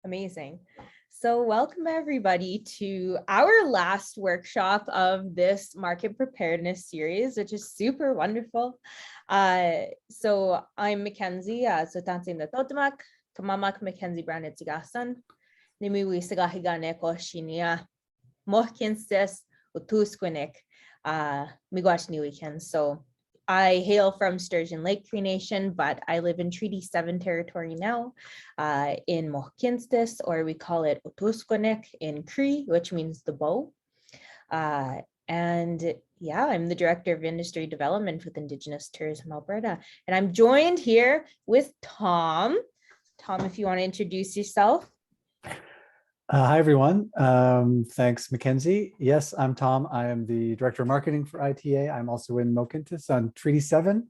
Amazing. So welcome everybody to our last workshop of this market preparedness series, which is super wonderful. So I'm Mackenzie, so dancing the Totamak, Kamamak Mackenzie Branded Tigasan, Nimiwi Sagahigane Koshinia, Mohkinstes, Utusquinik, Miigwech weekends. So I hail from Sturgeon Lake Cree Nation, but I live in Treaty 7 territory now in Mohkinstes, or we call it Utusquinik in Cree, which means the bow. And yeah, I'm the Director of Industry Development with Indigenous Tourism Alberta. And I'm joined here with Tom. Tom, if you want to introduce yourself. Hi, everyone. Thanks, Mackenzie. Yes, I'm Tom. I am the Director of Marketing for ITA. I'm also in Mohkinstsis on Treaty 7.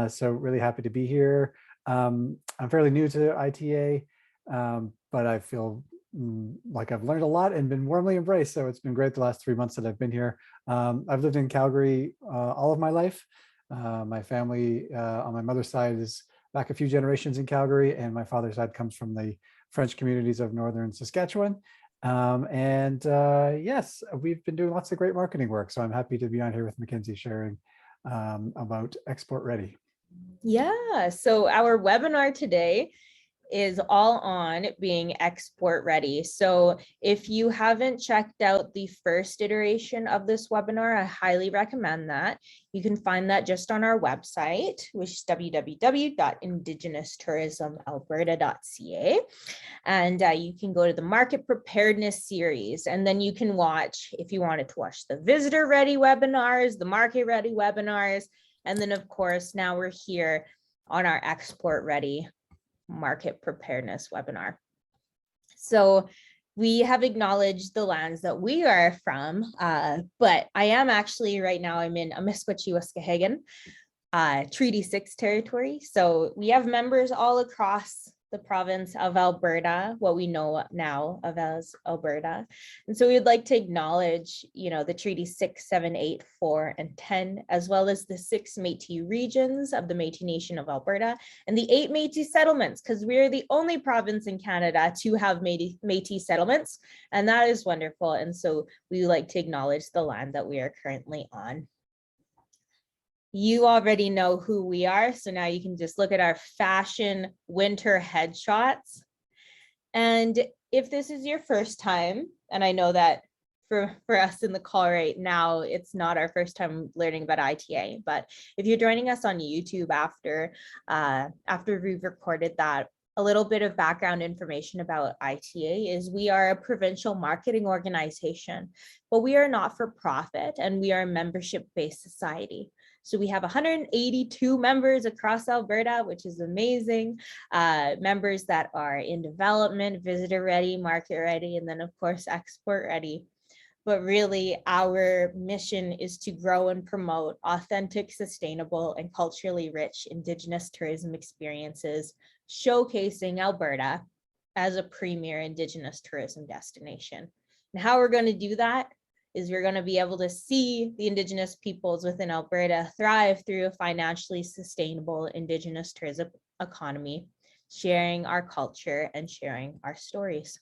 So really happy to be here. I'm fairly new to ITA, but I feel like I've learned a lot and been warmly embraced. So it's been great the last 3 months that I've been here. I've lived in Calgary all of my life. My family on my mother's side is back a few generations in Calgary, and my father's side comes from the French communities of northern Saskatchewan. Yes, we've been doing lots of great marketing work. So I'm happy to be on here with Mackenzie sharing about Export Ready. Yeah, so our webinar today is all on being export ready. So if you haven't checked out the first iteration of this webinar, I highly recommend that. You can find that just on our website, which is www.indgenoustourisamalberta.ca. And you can go to the market preparedness series, and then you can watch, if you wanted to watch the visitor ready webinars, the market ready webinars, and then of course, now we're here on our export ready market preparedness webinar. So we have acknowledged the lands that we are from, but I am actually right now, I'm in Amiskwaciwâskahikan, Treaty 6 territory. So we have members all across the province of Alberta, what we know now of as Alberta. And so we'd like to acknowledge, the Treaty 6, 7, 8, 4, and 10, as well as the 6 Métis regions of the Métis Nation of Alberta and the 8 Métis settlements, because we're the only province in Canada to have Métis settlements, and that is wonderful. And so we like to acknowledge the land that we are currently on. You already know who we are, so now you can just look at our fashion winter headshots. And if this is your first time, and I know that for us in the call right now, it's not our first time learning about ITA, but if you're joining us on YouTube after we've recorded that, a little bit of background information about ITA is we are a provincial marketing organization, but we are not for profit and we are a membership-based society. So we have 182 members across Alberta, which is amazing. Members that are in development, visitor ready, market ready, and then of course, export ready. But really our mission is to grow and promote authentic, sustainable, and culturally rich Indigenous tourism experiences, showcasing Alberta as a premier Indigenous tourism destination. And how we're going to do that is we're going to be able to see the Indigenous peoples within Alberta thrive through a financially sustainable Indigenous tourism economy, sharing our culture and sharing our stories.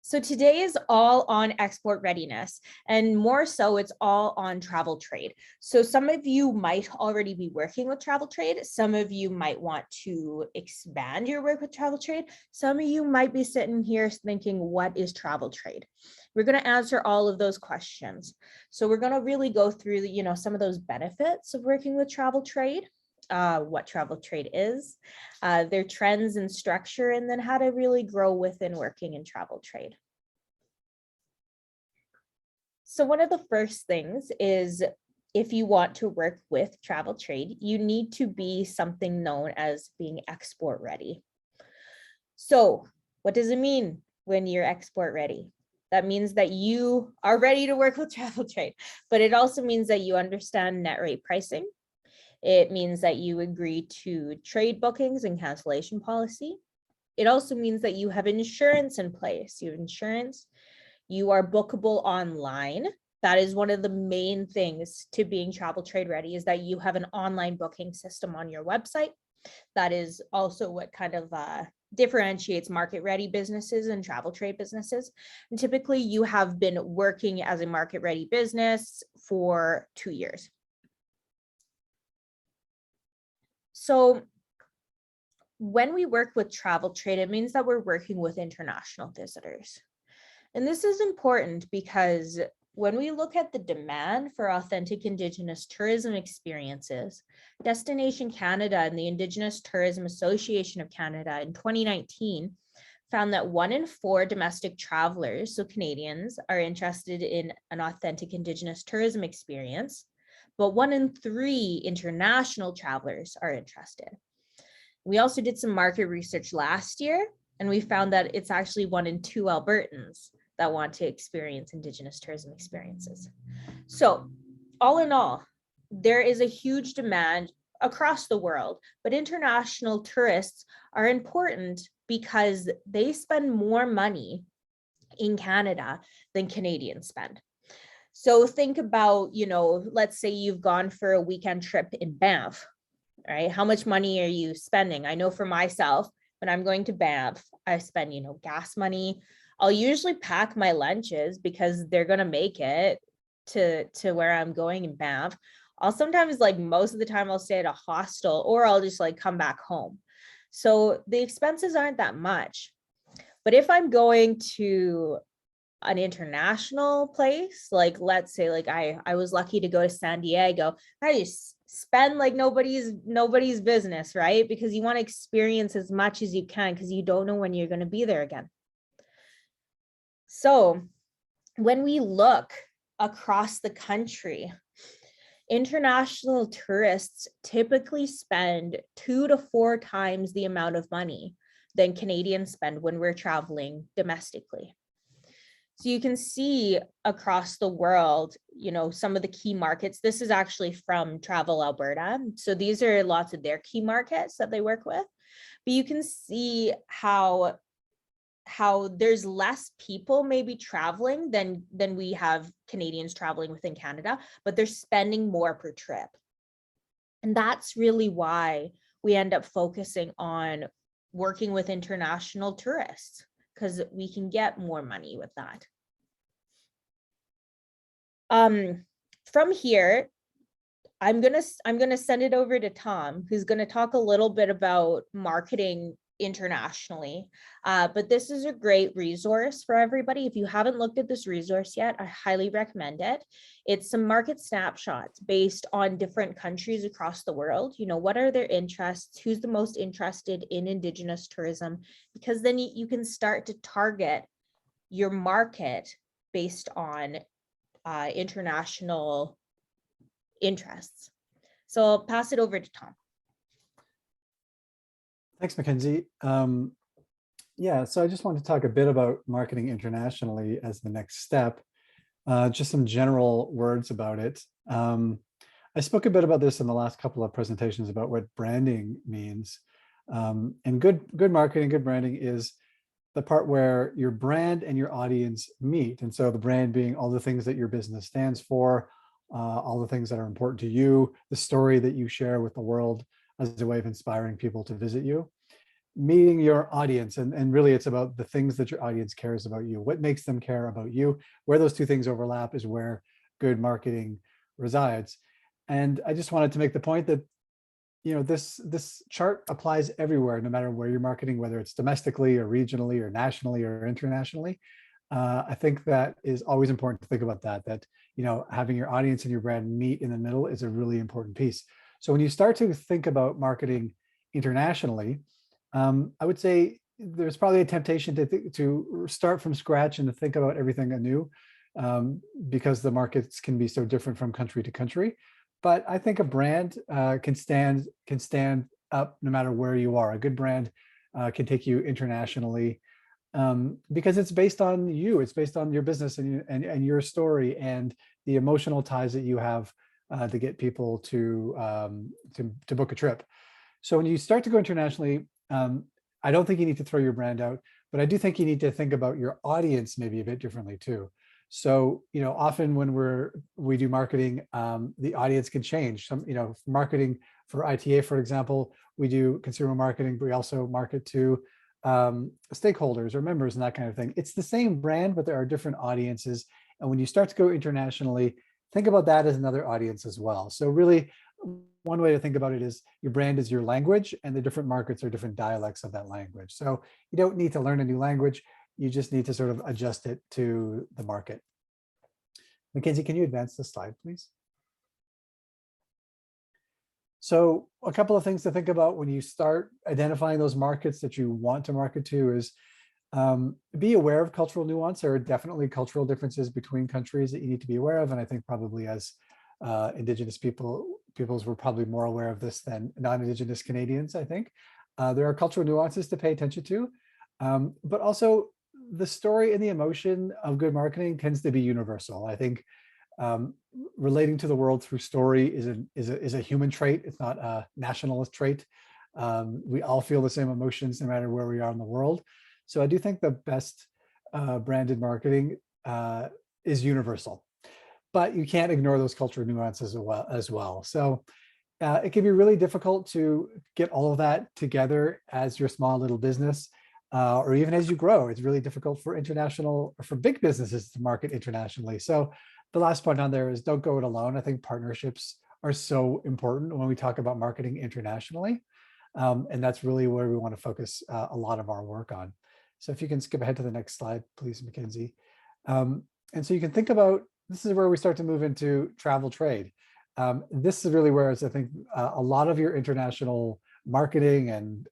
So today is all on export readiness, and more so it's all on travel trade. So some of you might already be working with travel trade. Some of you might want to expand your work with travel trade. Some of you might be sitting here thinking, what is travel trade? We're going to answer all of those questions. So we're going to really go through, some of those benefits of working with travel trade, what travel trade is, their trends and structure, and then how to really grow within working in travel trade. So one of the first things is, if you want to work with travel trade, you need to be something known as being export ready. So what does it mean when you're export ready? That means that you are ready to work with travel trade, but it also means that you understand net rate pricing. It means that you agree to trade bookings and cancellation policy. It also means that you have insurance in place. You have insurance. You are bookable online. That is one of the main things to being travel trade ready, is that you have an online booking system on your website. That is also what kind of differentiates market-ready businesses and travel trade businesses. And typically you have been working as a market-ready business for 2 years. So when we work with travel trade, it means that we're working with international visitors. And this is important because when we look at the demand for authentic Indigenous tourism experiences, Destination Canada and the Indigenous Tourism Association of Canada in 2019 found that 1 in 4 domestic travelers, so Canadians, are interested in an authentic Indigenous tourism experience, but 1 in 3 international travelers are interested. We also did some market research last year, and we found that it's actually 1 in 2 Albertans that want to experience Indigenous tourism experiences. So all in all, there is a huge demand across the world, but international tourists are important because they spend more money in Canada than Canadians spend. So think about, let's say you've gone for a weekend trip in Banff, right? How much money are you spending? I know for myself, when I'm going to Banff, I spend, gas money. I'll usually pack my lunches because they're going to make it to where I'm going in Banff. I'll sometimes, most of the time, I'll stay at a hostel or I'll just come back home. So the expenses aren't that much. But if I'm going to an international place, let's say I was lucky to go to San Diego, I just spend like nobody's business, right? Because you want to experience as much as you can because you don't know when you're going to be there again. So when we look across the country, international tourists typically spend 2 to 4 times the amount of money than Canadians spend when we're traveling domestically. So you can see across the world, some of the key markets. This is actually from Travel Alberta. So these are lots of their key markets that they work with. But you can see how there's less people maybe traveling than we have Canadians traveling within Canada, but they're spending more per trip. And that's really why we end up focusing on working with international tourists, because we can get more money with that. From here, I'm gonna send it over to Tom, who's gonna talk a little bit about marketing internationally. But this is a great resource for everybody. If you haven't looked at this resource yet, I highly recommend it. It's some market snapshots based on different countries across the world. What are their interests? Who's the most interested in Indigenous tourism? Because then you can start to target your market based on international interests. So I'll pass it over to Tom. Thanks, Mackenzie. Yeah, so I just want to talk a bit about marketing internationally as the next step. Just some general words about it. I spoke a bit about this in the last couple of presentations about what branding means. And good marketing, good branding is the part where your brand and your audience meet. And so the brand being all the things that your business stands for, all the things that are important to you, the story that you share with the world as a way of inspiring people to visit you, meeting your audience. And really it's about the things that your audience cares about you, what makes them care about you. Where those two things overlap is where good marketing resides. And I just wanted to make the point that this chart applies everywhere, no matter where you're marketing, whether it's domestically or regionally or nationally or internationally. I think that is always important to think about that having your audience and your brand meet in the middle is a really important piece. So when you start to think about marketing internationally, I would say there's probably a temptation to start from scratch and to think about everything anew, because the markets can be so different from country to country. But I think a brand can stand up no matter where you are. A good brand can take you internationally because it's based on you. It's based on your business and your story and the emotional ties that you have to get people to book a trip. So when you start to go internationally, I don't think you need to throw your brand out, but I do think you need to think about your audience maybe a bit differently too. So, often when we do marketing, the audience can change. Marketing for ITA, for example, we do consumer marketing, but we also market to stakeholders or members and that kind of thing. It's the same brand, but there are different audiences. And when you start to go internationally, think about that as another audience as well. So really, one way to think about it is your brand is your language, and the different markets are different dialects of that language. So you don't need to learn a new language. You just need to sort of adjust it to the market. Mackenzie, can you advance the slide, please? So a couple of things to think about when you start identifying those markets that you want to market to is be aware of cultural nuance. There are definitely cultural differences between countries that you need to be aware of. And I think probably as Indigenous peoples were probably more aware of this than non-Indigenous Canadians, I think. There are cultural nuances to pay attention to, but also the story and the emotion of good marketing tends to be universal. I think relating to the world through story is a human trait. It's not a nationalist trait. We all feel the same emotions no matter where we are in the world. So I do think the best branded marketing is universal, but you can't ignore those cultural nuances as well. So it can be really difficult to get all of that together as your small little business, or even as you grow. It's really difficult for big businesses to market internationally. So the last point on there is don't go it alone. I think partnerships are so important when we talk about marketing internationally. And that's really where we want to focus a lot of our work on. So if you can skip ahead to the next slide, please, Mackenzie. And so you can think about, this is where we start to move into travel trade. This is really where I think a lot of your international marketing and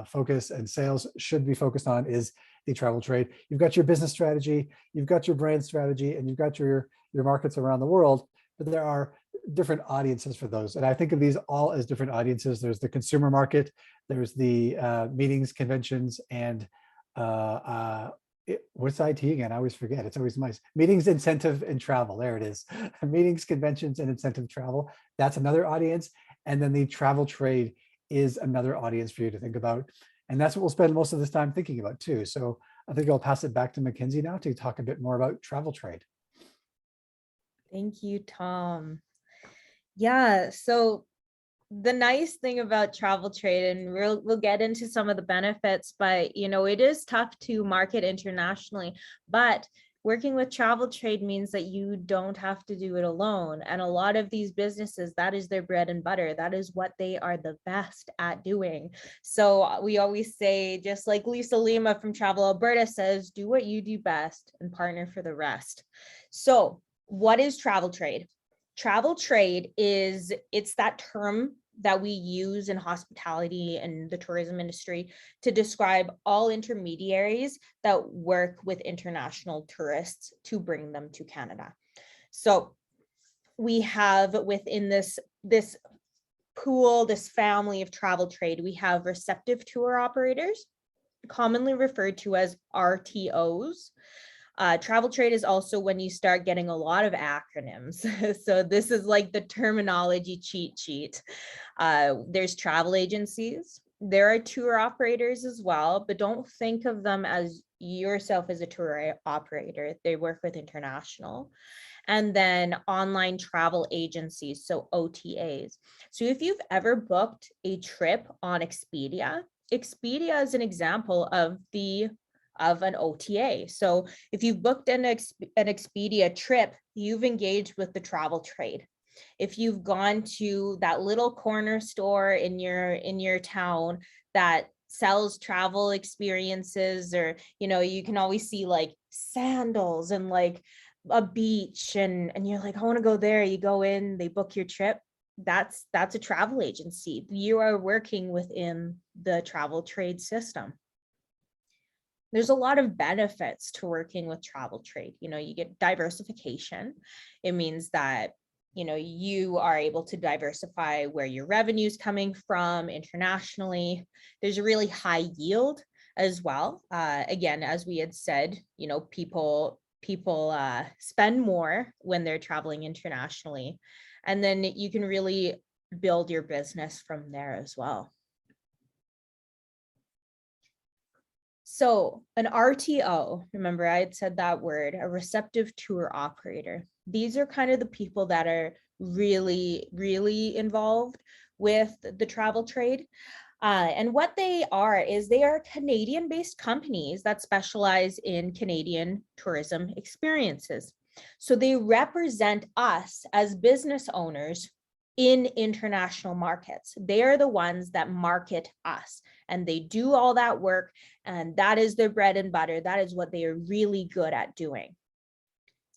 focus and sales should be focused on is the travel trade. You've got your business strategy, you've got your brand strategy, and you've got your markets around the world, but there are different audiences for those. And I think of these all as different audiences. There's the consumer market, there's the meetings, conventions, and what's IT again? I always forget. It's always nice. Meetings, incentive, and travel. There it is. Meetings, conventions, and incentive travel. That's another audience. And then the travel trade is another audience for you to think about. And that's what we'll spend most of this time thinking about too. So I think I'll pass it back to Mackenzie now to talk a bit more about travel trade. Thank you, Tom. Yeah, so the nice thing about travel trade, and we'll get into some of the benefits, but it is tough to market internationally, but working with travel trade means that you don't have to do it alone. And a lot of these businesses, that is their bread and butter. That is what they are the best at doing. So we always say, just like Lisa Lima from Travel Alberta says, do what you do best and partner for the rest. So what is travel trade? Travel trade it's that term that we use in hospitality and the tourism industry to describe all intermediaries that work with international tourists to bring them to Canada. So we have within this pool, this family of travel trade, we have receptive tour operators, commonly referred to as RTOs. Travel trade is also when you start getting a lot of acronyms. So this is like the terminology cheat sheet. There's travel agencies. There are tour operators as well, but don't think of them as yourself as a tour operator. They work with international. And then online travel agencies, so OTAs. So if you've ever booked a trip on Expedia is an example of an OTA. So if you've booked an Expedia trip, you've engaged with the travel trade. If you've gone to that little corner store in your town that sells travel experiences, or you can always see like sandals and like a beach, and you're like, I want to go there. You go in, they book your trip. That's a travel agency. You are working within the travel trade system. There's a lot of benefits to working with travel trade. You get diversification. It means that, you are able to diversify where your revenue is coming from internationally. There's a really high yield as well. Again, as we had said, people spend more when they're traveling internationally. And then you can really build your business from there as well. So an RTO, remember I had said that word, a receptive tour operator. These are kind of the people that are really, really involved with the travel trade. And what they are is they are Canadian-based companies that specialize in Canadian tourism experiences. So they represent us as business owners in international markets. They are the ones that market us, and they do all that work, and that is their bread and butter. That is what they are really good at doing.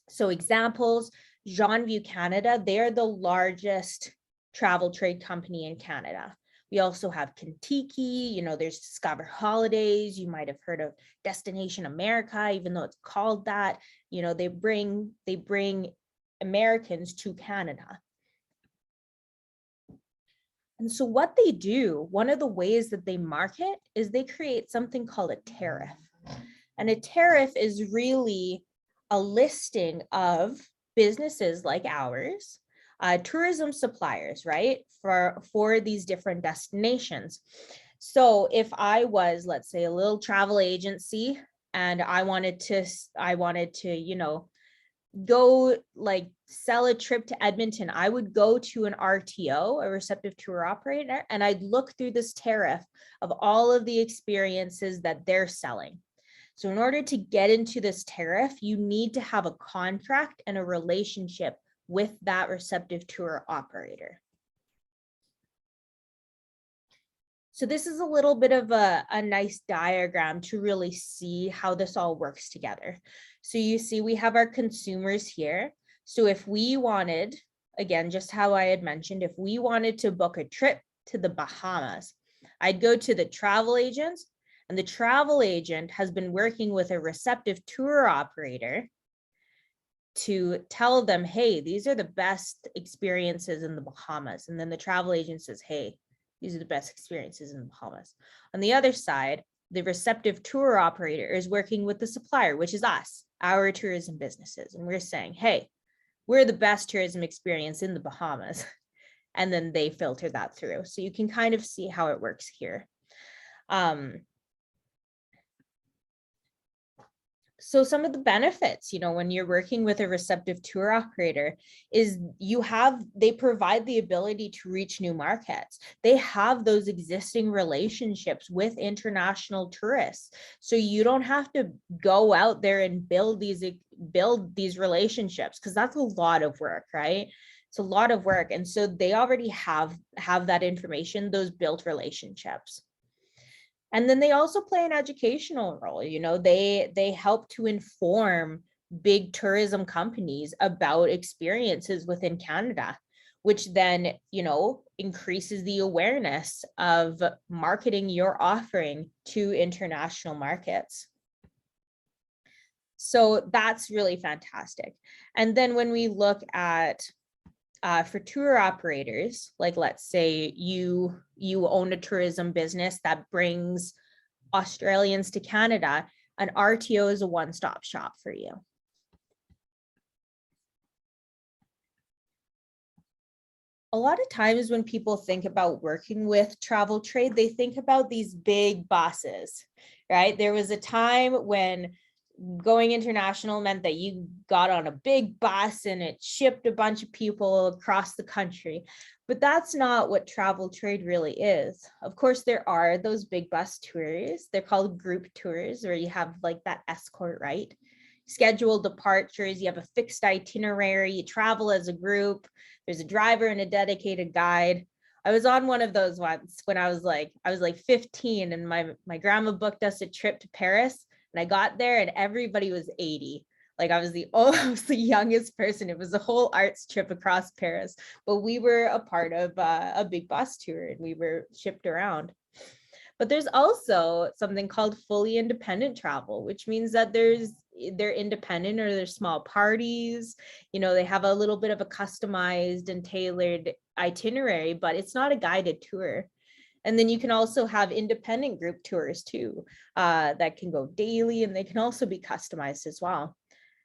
So examples, Jean View Canada, they are the largest travel trade company in Canada. We also have Kentucky, there's Discover Holidays. You might have heard of Destination America, even though it's called that. They bring Americans to Canada. And so what they do, one of the ways that they market is they create something called a tariff. And a tariff is really a listing of businesses like ours, tourism suppliers, right, for these different destinations. So if I was, let's say, a little travel agency, and I wanted to, go like sell a trip to Edmonton, I would go to an RTO, a receptive tour operator, and I'd look through this tariff of all of the experiences that they're selling. So in order to get into this tariff, you need to have a contract and a relationship with that receptive tour operator. So this is a little bit of a nice diagram to really see how this all works together. So you see we have our consumers here. So if we wanted, again, just how I had mentioned, if we wanted to book a trip to the Bahamas, I'd go to the travel agents, and the travel agent has been working with a receptive tour operator to tell them, hey, these are the best experiences in the Bahamas. And then the travel agent says, hey, these are the best experiences in the Bahamas. On the other side, the receptive tour operator is working with the supplier, which is us, our tourism businesses. And we're saying, hey, we're the best tourism experience in the Bahamas. And then they filter that through. So you can kind of see how it works here. So some of the benefits, when you're working with a receptive tour operator is they provide the ability to reach new markets. They have those existing relationships with international tourists. So you don't have to go out there and build these relationships, because that's a lot of work, right? It's a lot of work. And so they already have that information, those built relationships. And then they also play an educational role. They help to inform big tourism companies about experiences within Canada, which then, increases the awareness of marketing your offering to international markets. So that's really fantastic. And then when we look at for tour operators, like let's say you own a tourism business that brings Australians to Canada, an RTO is a one-stop shop for you. A lot of times when people think about working with travel trade, they think about these big bosses, right? There was a time when going international meant that you got on a big bus and it shipped a bunch of people across the country. But that's not what travel trade really is. Of course, there are those big bus tours. They're called group tours, where you have like that escort, right? Scheduled departures, you have a fixed itinerary, you travel as a group. There's a driver and a dedicated guide. I was on one of those once when I was like 15, and my grandma booked us a trip to Paris. And I got there and everybody was 80. Like I was the youngest person. It was a whole arts trip across Paris, but we were a part of a big bus tour and we were shipped around. But there's also something called fully independent travel, which means that they're independent, or they're small parties. They have a little bit of a customized and tailored itinerary, but it's not a guided tour. And then you can also have independent group tours too, that can go daily, and they can also be customized as well.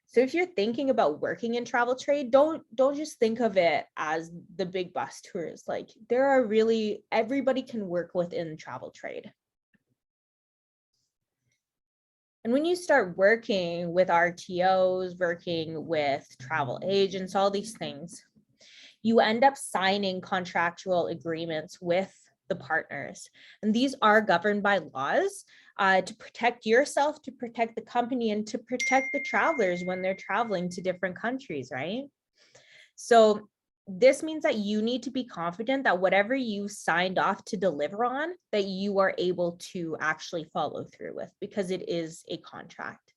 So if you're thinking about working in travel trade, don't just think of it as the big bus tours. Like everybody can work within travel trade. And when you start working with RTOs, working with travel agents, all these things, you end up signing contractual agreements with the partners. And these are governed by laws to protect yourself, to protect the company, and to protect the travelers when they're traveling to different countries, right? So this means that you need to be confident that whatever you signed off to deliver on, that you are able to actually follow through with, because it is a contract.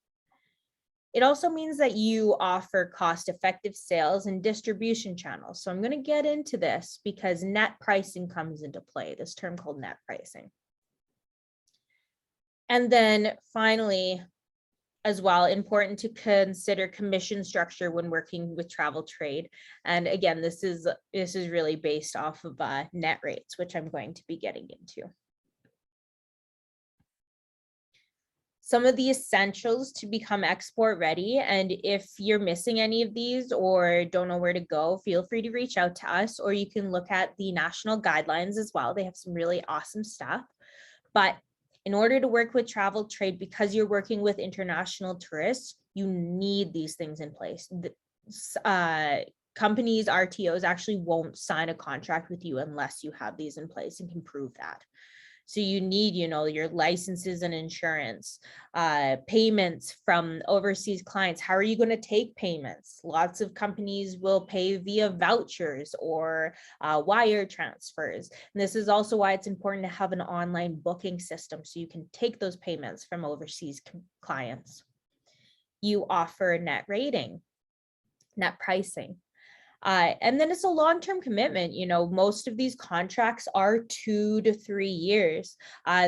It also means that you offer cost-effective sales and distribution channels. So I'm going to get into this because net pricing comes into play, this term called net pricing. And then finally, as well, important to consider commission structure when working with travel trade. And again, this is really based off of net rates, which I'm going to be getting into. Some of the essentials to become export ready. And if you're missing any of these or don't know where to go, feel free to reach out to us, or you can look at the national guidelines as well. They have some really awesome stuff. But in order to work with travel trade, because you're working with international tourists, you need these things in place. Companies, RTOs actually won't sign a contract with you unless you have these in place and can prove that. So you need, your licenses and insurance, payments from overseas clients. How are you going to take payments? Lots of companies will pay via vouchers or wire transfers. And this is also why it's important to have an online booking system so you can take those payments from overseas clients. You offer net rating, net pricing. And then it's a long-term commitment. Most of these contracts are 2 to 3 years.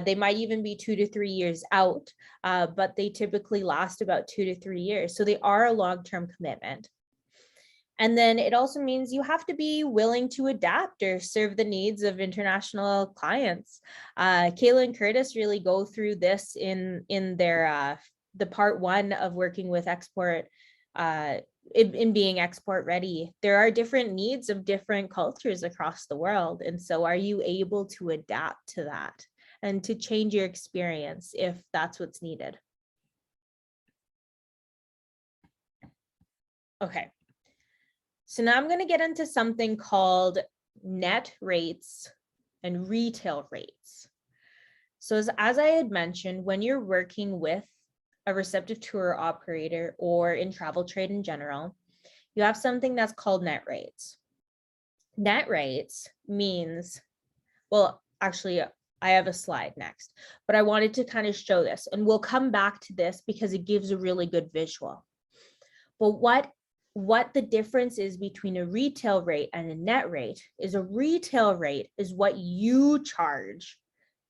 They might even be 2 to 3 years out, but they typically last about 2 to 3 years. So they are a long-term commitment. And then it also means you have to be willing to adapt or serve the needs of international clients. Kayla and Curtis really go through this in their the part 1 of working with export in being export ready. There are different needs of different cultures across the world. And so are you able to adapt to that and to change your experience if that's what's needed? Okay. So now I'm going to get into something called net rates and retail rates. So as I had mentioned, when you're working with a receptive tour operator or in travel trade in general, you have something that's called net rates. Net rates means, well, actually, I have a slide next, but I wanted to kind of show this, and we'll come back to this because it gives a really good visual. But what the difference is between a retail rate and a net rate is a retail rate is what you charge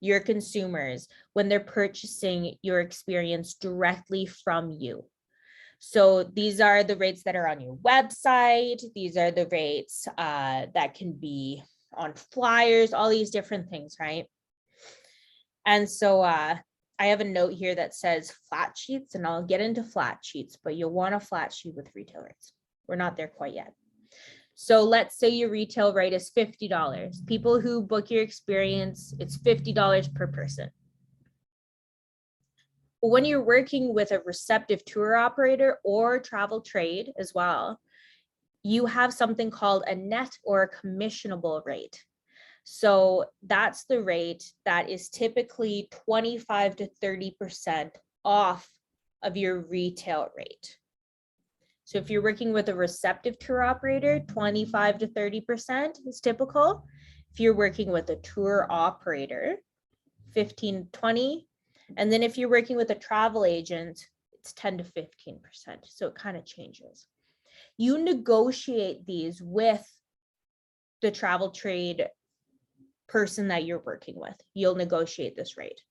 your consumers when they're purchasing your experience directly from you. So these are the rates that are on your website. These are the rates that can be on flyers, all these different things, right? And so I have a note here that says flat sheets, and I'll get into flat sheets, but you'll want a flat sheet with retail rates. We're not there quite yet. So let's say your retail rate is $50. People who book your experience, it's $50 per person. But when you're working with a receptive tour operator or travel trade as well, you have something called a net or a commissionable rate. So that's the rate that is typically 25 to 30% off of your retail rate. So if you're working with a receptive tour operator, 25 to 30% is typical. If you're working with a tour operator, 15 to 20. And then if you're working with a travel agent, it's 10 to 15%. So it kind of changes. You negotiate these with the travel trade person that you're working with. You'll negotiate this rate.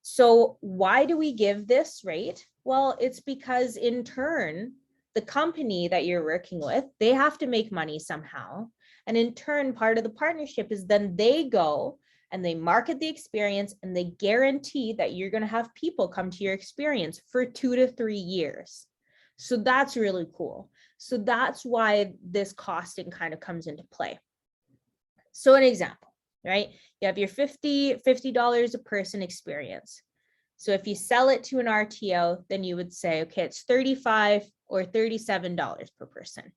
So why do we give this rate? Well, it's because in turn, the company that you're working with, they have to make money somehow. And in turn, part of the partnership is then they go and they market the experience and they guarantee that you're going to have people come to your experience for 2 to 3 years. So that's really cool. So that's why this costing kind of comes into play. So an example, right? You have your $50 a person experience. So if you sell it to an RTO, then you would say, okay, it's $35 or $37 per person.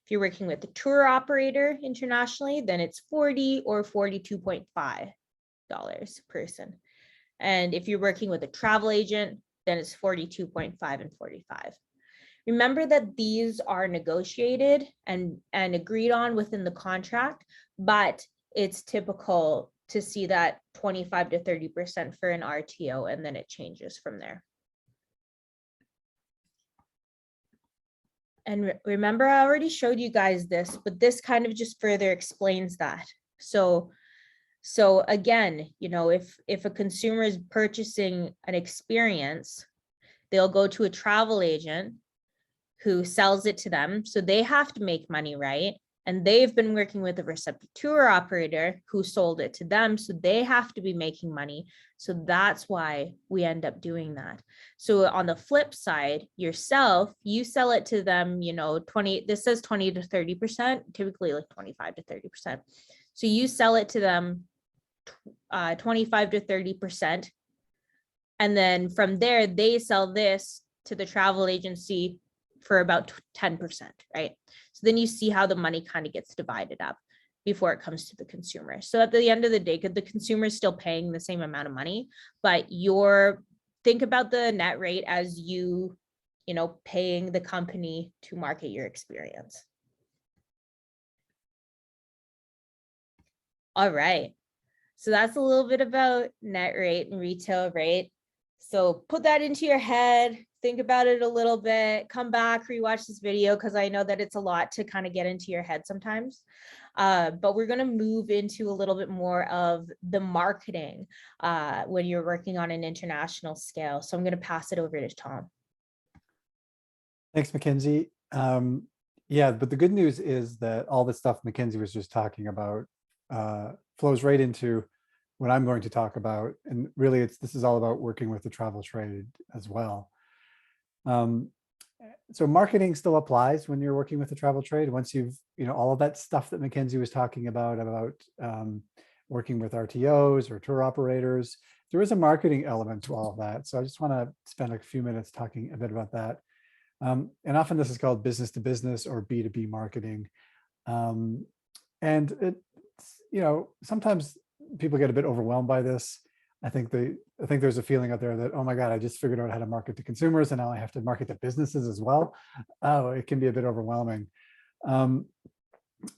If you're working with a tour operator internationally, then it's 40 or $42.5 a person. And if you're working with a travel agent, then it's 42.5 and 45. Remember that these are negotiated and agreed on within the contract, but it's typical to see that 25 to 30% for an RTO, and then it changes from there. And remember, I already showed you guys this, but this kind of just further explains that. So again, you know, if a consumer is purchasing an experience, they'll go to a travel agent who sells it to them. So they have to make money, right? And they've been working with a Receptive tour operator who sold it to them. So they have to be making money. So that's why we end up doing that. So on the flip side, yourself, you sell it to them, you know, 20, this says 20 to 30%, typically like 25 to 30%. So you sell it to them 25 to 30%. And then from there, they sell this to the travel agency for about 10%, right? So then you see how the money kind of gets divided up before it comes to the consumer. So at the end of the day, the consumer is still paying the same amount of money, but think about the net rate as you know, paying the company to market your experience. All right. So that's a little bit about net rate and retail rate. So put that into your head, think about it a little bit, come back, rewatch this video, because I know that it's a lot to kind of get into your head sometimes. But we're going to move into a little bit more of the marketing when you're working on an international scale. So I'm going to pass it over to Tom. Thanks, Mackenzie. Yeah, but the good news is that all the stuff Mackenzie was just talking about flows right into what I'm going to talk about. And really, this is all about working with the travel trade as well. So marketing still applies when you're working with the travel trade. Once you've, you know, all of that stuff that Mackenzie was talking about working with RTOs or tour operators, there is a marketing element to all of that. So I just want to spend a few minutes talking a bit about that. And often this is called business to business or B2B marketing. And it's, you know, sometimes people get a bit overwhelmed by this. I think there's a feeling out there that, oh my God, I just figured out how to market to consumers and now I have to market to businesses as well. Oh, it can be a bit overwhelming. And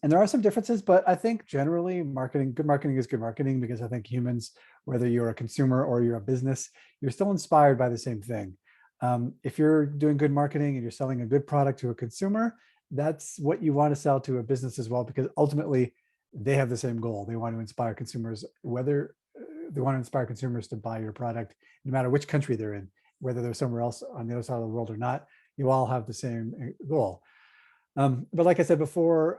there are some differences, but I think generally good marketing is good marketing, because I think humans, whether you're a consumer or you're a business, you're still inspired by the same thing. If you're doing good marketing and you're selling a good product to a consumer, that's what you want to sell to a business as well, because ultimately they have the same goal. They want to inspire consumers, to buy your product, no matter which country they're in, whether they're somewhere else on the other side of the world or not. You all have the same goal. But like I said before,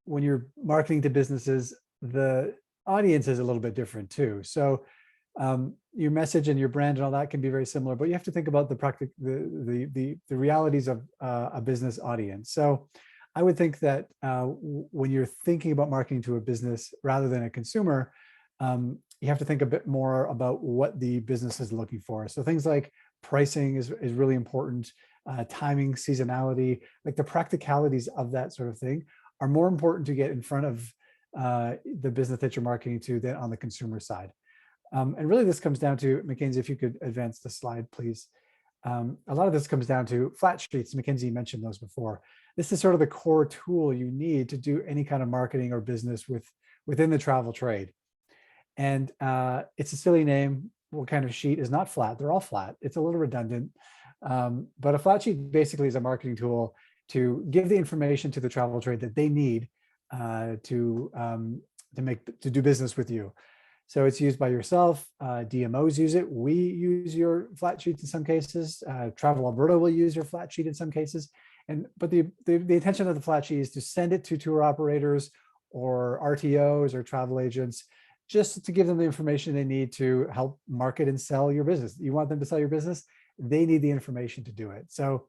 when you're marketing to businesses, the audience is a little bit different too. So your message and your brand and all that can be very similar, but you have to think about the realities of a business audience. So I would think that when you're thinking about marketing to a business rather than a consumer, you have to think a bit more about what the business is looking for. So things like pricing is really important, timing, seasonality, like the practicalities of that sort of thing are more important to get in front of the business that you're marketing to than on the consumer side. And really this comes down to, Mackenzie, if you could advance the slide, please. A lot of this comes down to flat sheets. Mackenzie mentioned those before. This is sort of the core tool you need to do any kind of marketing or business within the travel trade. And it's a silly name. What kind of sheet is not flat? They're all flat. It's a little redundant. But a flat sheet basically is a marketing tool to give the information to the travel trade that they need to do business with you. So it's used by yourself. DMOs use it. We use your flat sheets in some cases. Travel Alberta will use your flat sheet in some cases. But the intention of the flat sheet is to send it to tour operators or RTOs or travel agents, just to give them the information they need to help market and sell your business. You want them to sell your business, they need the information to do it. So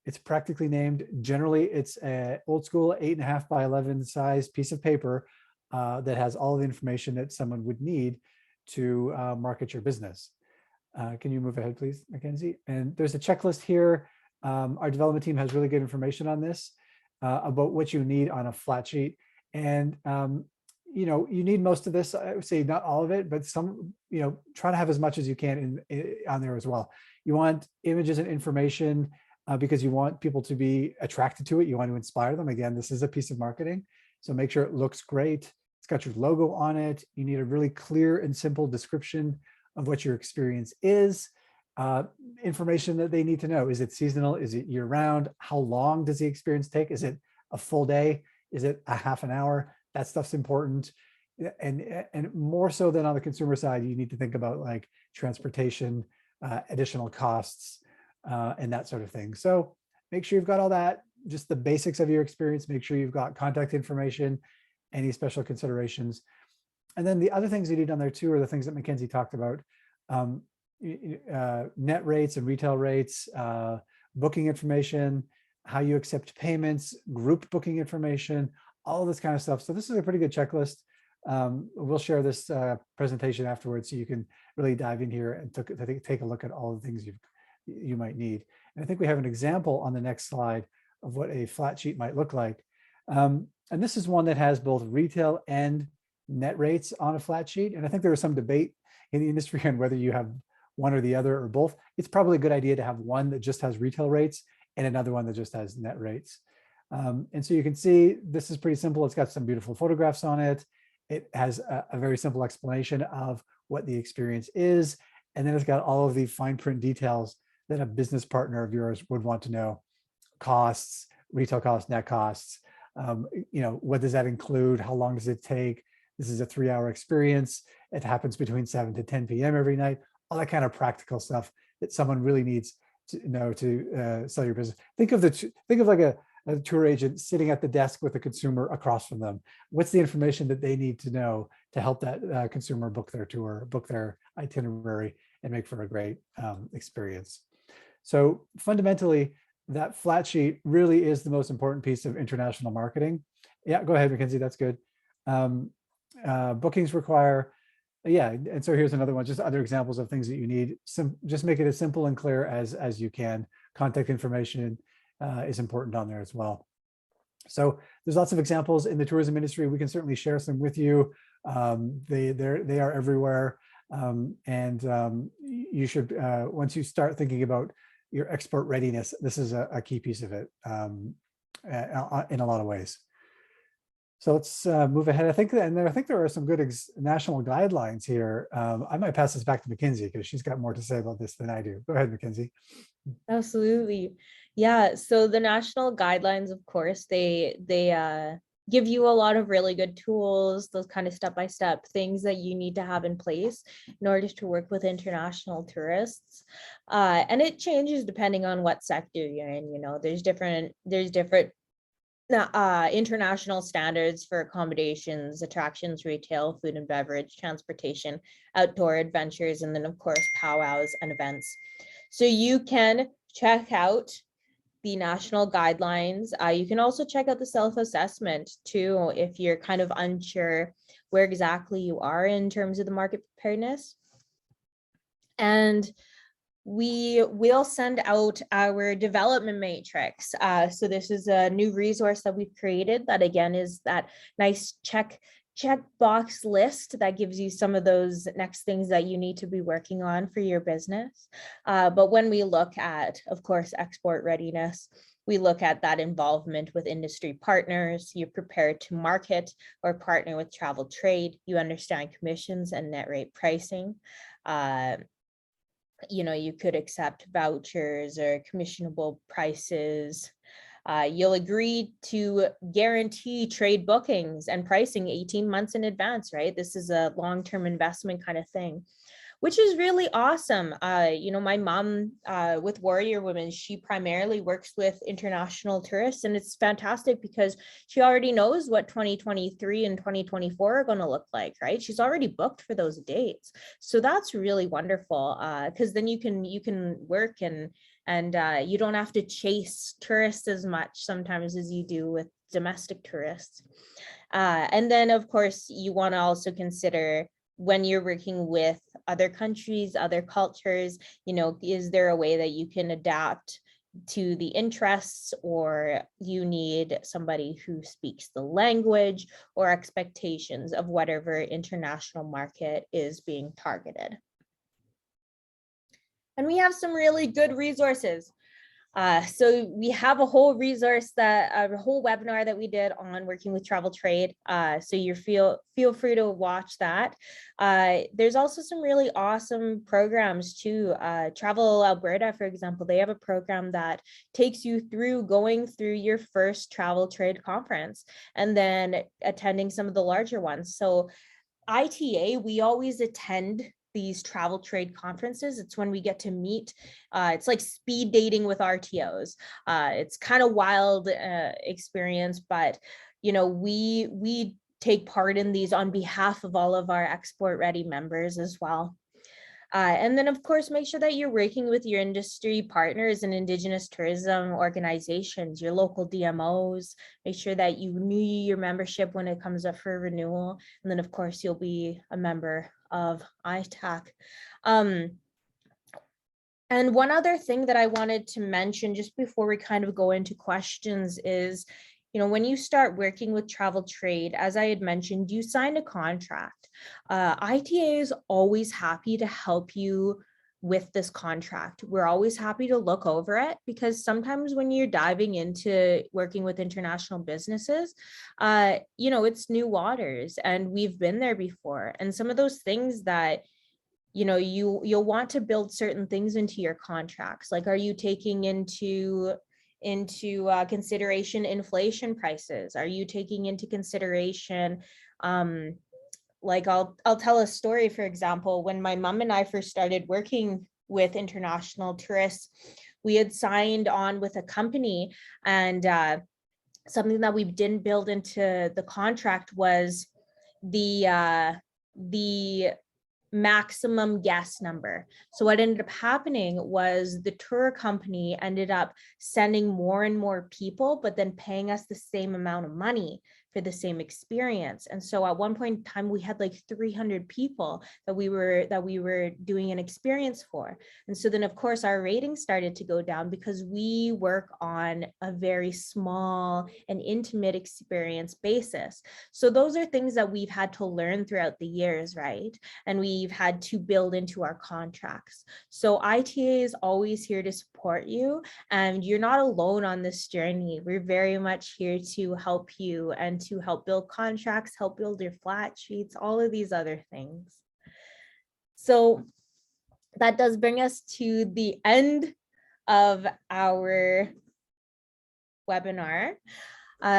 it's practically named. Generally, it's an old school 8.5 by 11 size piece of paper that has all the information that someone would need to market your business. Can you move ahead, please, Mackenzie? And there's a checklist here. Our development team has really good information on this. about what you need on a flat sheet. And, you need most of this. I would say not all of it, but some, try to have as much as you can on there as well. You want images and information because you want people to be attracted to it. You want to inspire them. Again, this is a piece of marketing. So make sure it looks great. It's got your logo on it. You need a really clear and simple description of what your experience is. Information that they need to know. Is it seasonal? Is it year round? How long does the experience take? Is it a full day? Is it a half an hour? That stuff's important. And more so than on the consumer side, you need to think about like transportation, additional costs, and that sort of thing. So make sure you've got all that, just the basics of your experience. Make sure you've got contact information, any special considerations. And then the other things you need on there too are the things that Mackenzie talked about. Net rates and retail rates, booking information, how you accept payments, group booking information, all this kind of stuff. So this is a pretty good checklist. We'll share this presentation afterwards so you can really dive in here and take a look at all the things you might need. And I think we have an example on the next slide of what a flat sheet might look like. And this is one that has both retail and net rates on a flat sheet. And I think there was some debate in the industry on whether you have one or the other or both. It's probably a good idea to have one that just has retail rates and another one that just has net rates. And so you can see this is pretty simple. It's got some beautiful photographs on it. It has a very simple explanation of what the experience is. And then it's got all of the fine print details that a business partner of yours would want to know. Costs, retail costs, net costs. What does that include? How long does it take? This is a 3-hour experience. It happens between 7 to 10 p.m. every night. All that kind of practical stuff that someone really needs to know to sell your business. Think of like a tour agent sitting at the desk with a consumer across from them. What's the information that they need to know to help that consumer book their tour, book their itinerary, and make for a great experience? So fundamentally, that flat sheet really is the most important piece of international marketing. Yeah, go ahead, Mackenzie, that's good. Bookings require, and so here's another one, just other examples of things that you need. Just make it as simple and clear as you can. Contact information is important on there as well. So there's lots of examples in the tourism industry. We can certainly share some with you. They are everywhere. You should, once you start thinking about your export readiness, this is a key piece of it in a lot of ways. So let's move ahead. I think there are some good national guidelines here. I might pass this back to Mackenzie because she's got more to say about this than I do. Go ahead, Mackenzie. Absolutely. Yeah. So the national guidelines, of course, they give you a lot of really good tools, those kind of step-by-step things that you need to have in place in order to work with international tourists. And it changes depending on what sector you're in. There's different international standards for accommodations, attractions, retail, food and beverage, transportation, outdoor adventures, and then of course powwows and events. So you can check out the national guidelines. You can also check out the self-assessment too if you're kind of unsure where exactly you are in terms of the market preparedness. And we will send out our development matrix. So this is a new resource that we've created that again is that nice check box list that gives you some of those next things that you need to be working on for your business. But when we look at, of course, export readiness, we look at that involvement with industry partners. You're prepared to market or partner with travel trade. You understand commissions and net rate pricing. You could accept vouchers or commissionable prices. You'll agree to guarantee trade bookings and pricing 18 months in advance, right? This is a long-term investment kind of thing, which is really awesome. My mom with Warrior Women, she primarily works with international tourists, and it's fantastic because she already knows what 2023 and 2024 are going to look like, right? She's already booked for those dates. So that's really wonderful because then you can work and you don't have to chase tourists as much sometimes as you do with domestic tourists. And then, of course, you want to also consider when you're working with other countries, other cultures, is there a way that you can adapt to the interests, or you need somebody who speaks the language or expectations of whatever international market is being targeted. And we have some really good resources. So we have a whole resource, that a whole webinar that we did on working with travel trade. So you feel free to watch that. There's also some really awesome programs too. Travel Alberta, for example, they have a program that takes you through going through your first travel trade conference and then attending some of the larger ones. So ITA, we always attend these travel trade conferences. It's when we get to meet. It's like speed dating with RTOs. It's kind of wild experience, but we take part in these on behalf of all of our Export Ready members as well. And then, of course, make sure that you're working with your industry partners and Indigenous tourism organizations, your local DMOs. Make sure that you renew your membership when it comes up for renewal. And then, of course, you'll be a member of ITAC. And one other thing that I wanted to mention just before we kind of go into questions is, when you start working with travel trade, as I had mentioned, you signed a contract. ITA is always happy to help you with this contract. We're always happy to look over it, because sometimes when you're diving into working with international businesses, it's new waters, and we've been there before. And some of those things that you'll want to build certain things into your contracts. Like, are you taking into consideration inflation prices? Are you taking into consideration, like I'll tell a story, for example, when my mom and I first started working with international tourists, we had signed on with a company, and something that we didn't build into the contract was the maximum guest number. So what ended up happening was the tour company ended up sending more and more people, but then paying us the same amount of money for the same experience. And so at one point in time, we had like 300 people that we were doing an experience for. And so then, of course, our ratings started to go down, because we work on a very small and intimate experience basis. So those are things that we've had to learn throughout the years, right? And we've had to build into our contracts. So ITA is always here to support you, and you're not alone on this journey. We're very much here to help you and to help build contracts, help build your flat sheets, all of these other things. So that does bring us to the end of our webinar.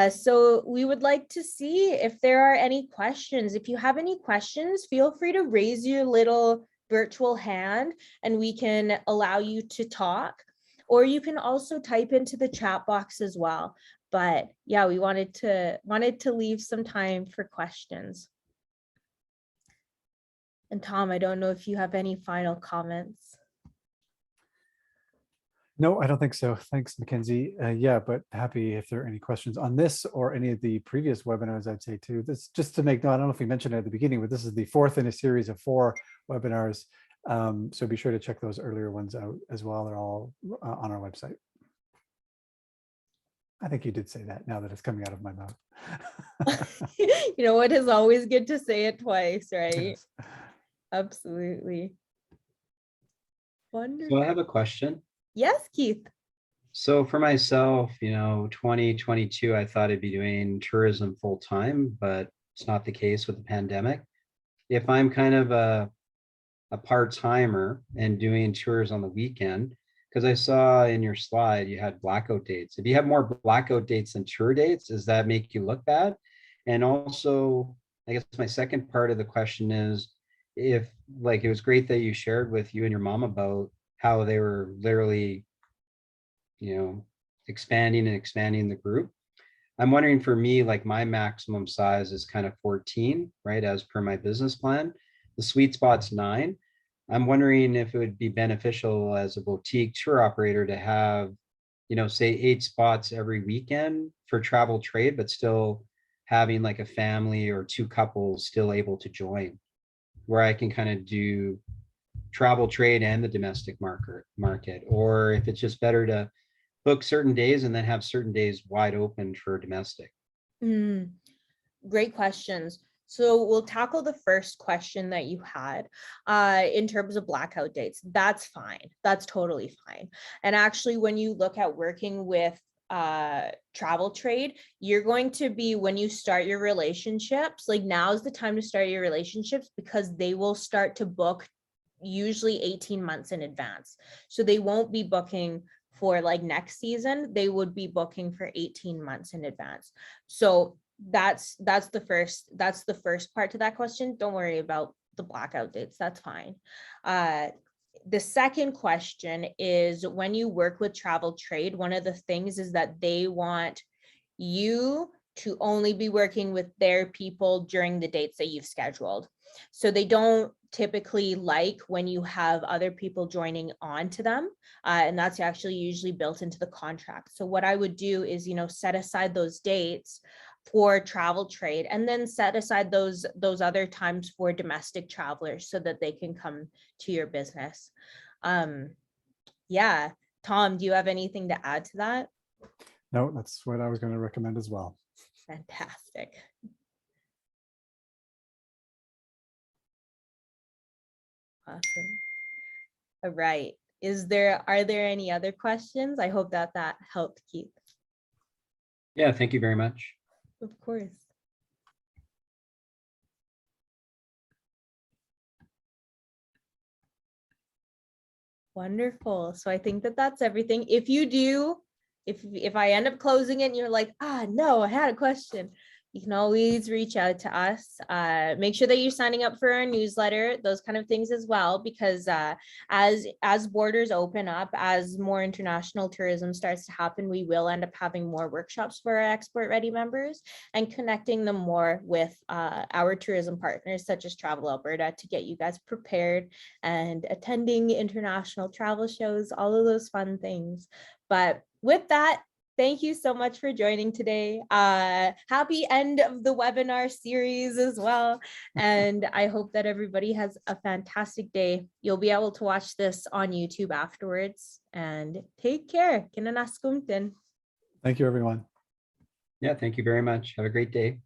So we would like to see if there are any questions. If you have any questions, feel free to raise your little virtual hand and we can allow you to talk, or you can also type into the chat box as well. But yeah, we wanted to leave some time for questions. And Tom, I don't know if you have any final comments. No, I don't think so. Thanks, Mackenzie. Yeah, but happy if there are any questions on this or any of the previous webinars, I'd say too. This just to make note, I don't know if we mentioned it at the beginning, but this is the fourth in a series of 4 webinars. So be sure to check those earlier ones out as well. They're all on our website. I think you did say that now that it's coming out of my mouth. You know what, is always good to say it twice, right? Yes. Absolutely. Wonderful. So I have a question. Yes, Keith. So for myself, 2022, I thought I'd be doing tourism full time, but it's not the case with the pandemic. If I'm kind of a part-timer and doing tours on the weekend, because I saw in your slide you had blackout dates. If you have more blackout dates than tour dates, does that make you look bad? And also, I guess my second part of the question is, if like it was great that you shared with you and your mom about how they were literally, expanding and expanding the group. I'm wondering for me, like my maximum size is kind of 14, right? As per my business plan, the sweet spot's 9. I'm wondering if it would be beneficial as a boutique tour operator to have, say 8 spots every weekend for travel trade, but still having like a family or 2 couples still able to join, where I can kind of do travel trade and the domestic market, or if it's just better to book certain days and then have certain days wide open for domestic? Great questions. So we'll tackle the first question that you had in terms of blackout dates. That's fine. That's totally fine. And actually, when you look at working with travel trade, you're going to be, when you start your relationships, like now's the time to start your relationships, because they will start to book usually 18 months in advance. So they won't be booking for like next season. They would be booking for 18 months in advance. So that's the first part to that question. Don't worry about the blackout dates. That's fine. The second question is, when you work with travel trade, one of the things is that they want you to only be working with their people during the dates that you've scheduled. So they don't typically like when you have other people joining on to them. And that's actually usually built into the contract. So what I would do is, set aside those dates for travel trade, and then set aside those other times for domestic travelers so that they can come to your business. Yeah. Tom, do you have anything to add to that? No, that's what I was going to recommend as well. Fantastic. Awesome. All right. Are there any other questions? I hope that helped, Keith. Yeah, thank you very much. Of course. Wonderful. So I think that's everything. If you do, if I end up closing it and you're like, no, I had a question, you can always reach out to us. Make sure that you're signing up for our newsletter, those kind of things as well, because as borders open up, as more international tourism starts to happen, we will end up having more workshops for our Export Ready members and connecting them more with our tourism partners, such as Travel Alberta, to get you guys prepared and attending international travel shows, all of those fun things. But with that, thank you so much for joining today. Happy end of the webinar series as well. And I hope that everybody has a fantastic day. You'll be able to watch this on YouTube afterwards, and take care. Thank you, everyone. Yeah, thank you very much. Have a great day.